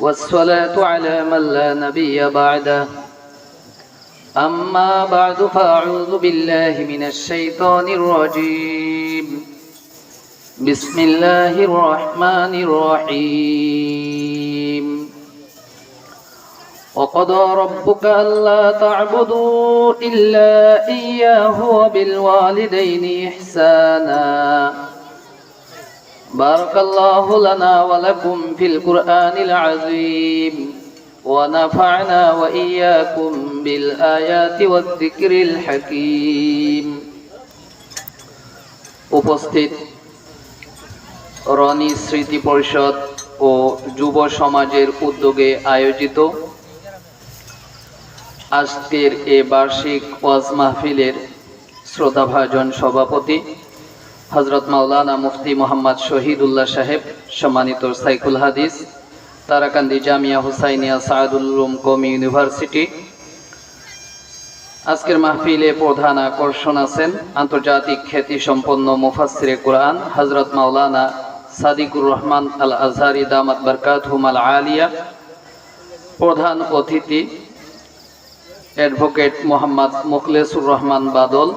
والصلاة على من لا نبي بعده أما بعد فأعوذ بالله من الشيطان الرجيم بسم الله الرحمن الرحيم وقضى ربك ألا تعبدوا إلا إياه وبالوالدين إحسانا بارك الله لنا ولكم في القرآن العظيم ونفعنا وإياكم بالآيات والذكر الحكيم উপস্থিত রনি স্মৃতি পরিষদ ও যুব সমাজের উদ্যোগে আয়োজিত আজকের এই বার্ষিক ওয়াজ মাহফিলের শ্রদ্ধাভাজন সভাপতি হযরত মাওলানা মুফতি মোহাম্মদ শহীদুল্লাহ সাহেব, সম্মানিত সাইকুল হাদিস, তারাকান্দি জামিয়া হুসাইনিয়া সাদুল উলুম কওমি ইউনিভার্সিটি। আজকের মাহফিলে প্রধান আকর্ষণ আছেন আন্তর্জাতিক খ্যাতি সম্পন্ন মুফাসসিরে কুরআন হযরত মাওলানা সাদিকুর রহমান আল আজহারি দামাত বারকাতুহুম আল আলিয়া। প্রধান অতিথি অ্যাডভোকেট মোহাম্মদ মুখলেসুর রহমান বাদল,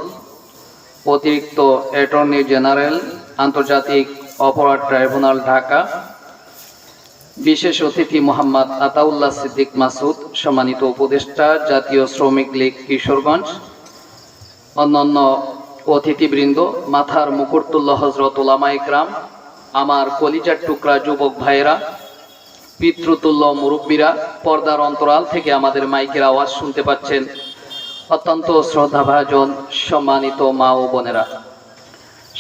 অতিরিক্ত অ্যাটর্নি জেনারেল, আন্তর্জাতিক অপরাধ ট্রাইব্যুনাল, ঢাকা। বিশেষ অতিথি মোহাম্মদ আতাউল্লাহ সিদ্দিক মাসুদ, সম্মানিত উপদেষ্টা, জাতীয় শ্রমিক লীগ, কিশোরগঞ্জ। অন্যান্য অতিথিবৃন্দ, মাথার মুকুটতুল্লাহ হযরত উলামায়ে ইকরাম, আমার কলিজার টুকরা যুবক ভাইয়েরা, পিতৃতুল্য মুরব্বীরা, পর্দার অন্তরাল থেকে আমাদের মাইকের আওয়াজ শুনতে পাচ্ছেন, অত্যন্ত শ্রদ্ধাভাজন সম্মানিত মা ও বোনেরা,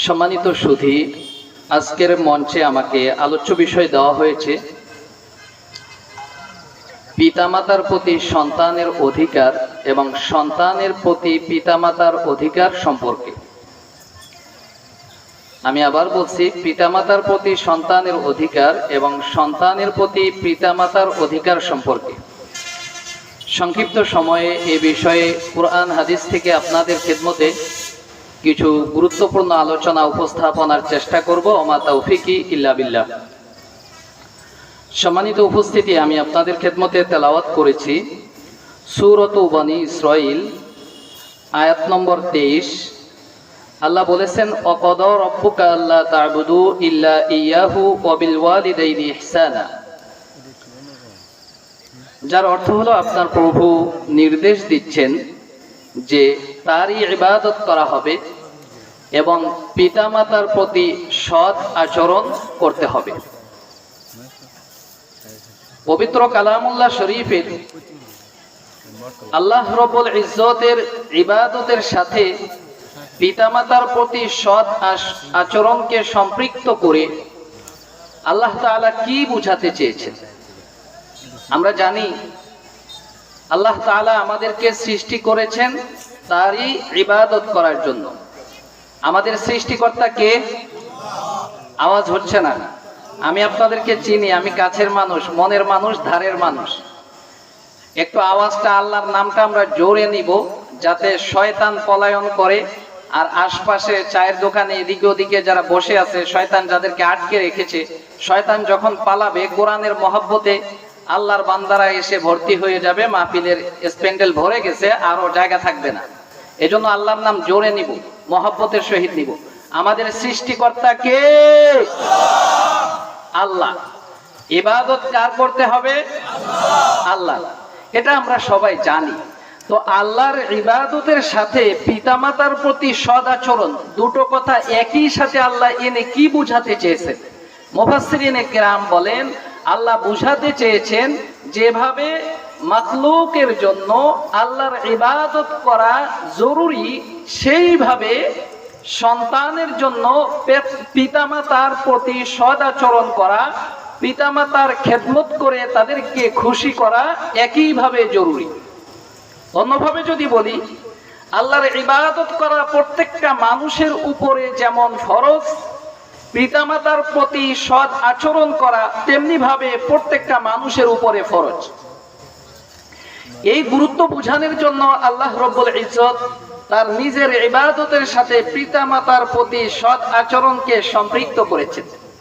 সম্মানিত সুধী। আজকের মঞ্চে আমাকে আলোচ্য বিষয় দেওয়া হয়েছে পিতামাতার প্রতি সন্তানের অধিকার এবং সন্তানের প্রতি পিতামাতার অধিকার সম্পর্কে। আমি আবার বলছি, পিতামাতার প্রতি সন্তানের অধিকার এবং সন্তানের প্রতি পিতামাতার অধিকার সম্পর্কে সংক্ষিপ্ত সময়ে এ বিষয়ে কুরআন হাদিস থেকে আপনাদের খেদমতে কিছু গুরুত্বপূর্ণ আলোচনা উপস্থাপনার চেষ্টা করব। ওমা তাওফিকি ইল্লা বিল্লাহ। সম্মানিত উপস্থিতি, আমি আপনাদের খেদমতে তেলাওয়াত করেছি সূরাত বনী ইসরাঈল, আয়াত নম্বর 23। আল্লাহ বলেছেন, ওয়াকাদা রাব্বুকা আল্লা তা'বুদু ইল্লা ইয়াহু ওয়া বিল ওয়ালিদাইনি ইহসানা, যার অর্থ হলো আপনার প্রভু নির্দেশ দিচ্ছেন যে তারই ইবাদত করা হবে এবং পিতামাতার প্রতি সৎ আচরণ করতে হবে। পবিত্র কালামুল্লাহ শরীফের আল্লাহ রাব্বুল ইজ্জতের ইবাদতের সাথে পিতামাতার প্রতি সৎ আচরণকে সম্পৃক্ত করে আল্লাহ তাআলা কি বুঝাতে চেয়েছেন? আমরা জানি আল্লাহ তাআলা আমাদেরকে সৃষ্টি করেছেন তারই ইবাদত করার জন্য। আমাদের সৃষ্টিকর্তা কে? আওয়াজ হচ্ছে না। আমি আপনাদেরকে চিনি, আমি কাছের মানুষ, মনের মানুষ, ধারের মানুষ। একটু আওয়াজটা, আল্লাহর নামটা আমরা জোরে নিব, যাতে শয়তান পলায়ন করে আর আশপাশে চায়ের দোকানে এদিকে ওদিকে যারা বসে আছে, শয়তান যাদেরকে আটকে রেখেছে, শয়তান যখন পালাবে কোরআনের মহব্বতে আল্লাহর বান্দারা এসে ভর্তি হয়ে যাবে, মাহফিলের স্প্যান্ডেল ভরে গেছে, আরো জায়গা থাকবে না। এজন্য আল্লাহর নাম জোরে নিব, মহব্বতের সহিত নিব। আমাদের সৃষ্টিকর্তা কে? আল্লাহ। ইবাদত কার করতে হবে? আল্লাহ। এটা আমরা সবাই জানি। তো আল্লাহর ইবাদতের সাথে পিতামাতার প্রতি সৎ আচরণ, দুটো কথা একই সাথে আল্লাহ এনে কি বুঝাতে চেয়েছেন? মুফাসসিরিনে কেরাম বলেন, আল্লাহ বুঝাতে চেয়েছেন যেভাবে মাখলুকের জন্য আল্লাহর ইবাদত করা জরুরি, সেইভাবে সন্তানের জন্য পিতামাতার প্রতি সৎ আচরণ করা, পিতামাতার খেদমত করে তাদেরকে খুশি করা একইভাবে জরুরি। অন্যভাবে যদি বলি, আল্লাহর ইবাদত করা প্রত্যেকটা মানুষের উপরে যেমন ফরজ, পিতামাতার প্রতি সৎ আচরণ করা তেমনি ভাবে প্রত্যেকটা মানুষের উপরে ফরজ। এই গুরুত্ব বোঝানোর জন্য আল্লাহ রব্বুল ইজ্জত তার নিজের ইবাদতের সাথে পিতামাতার প্রতি সৎ আচরণকে সম্পৃক্ত করেছেন।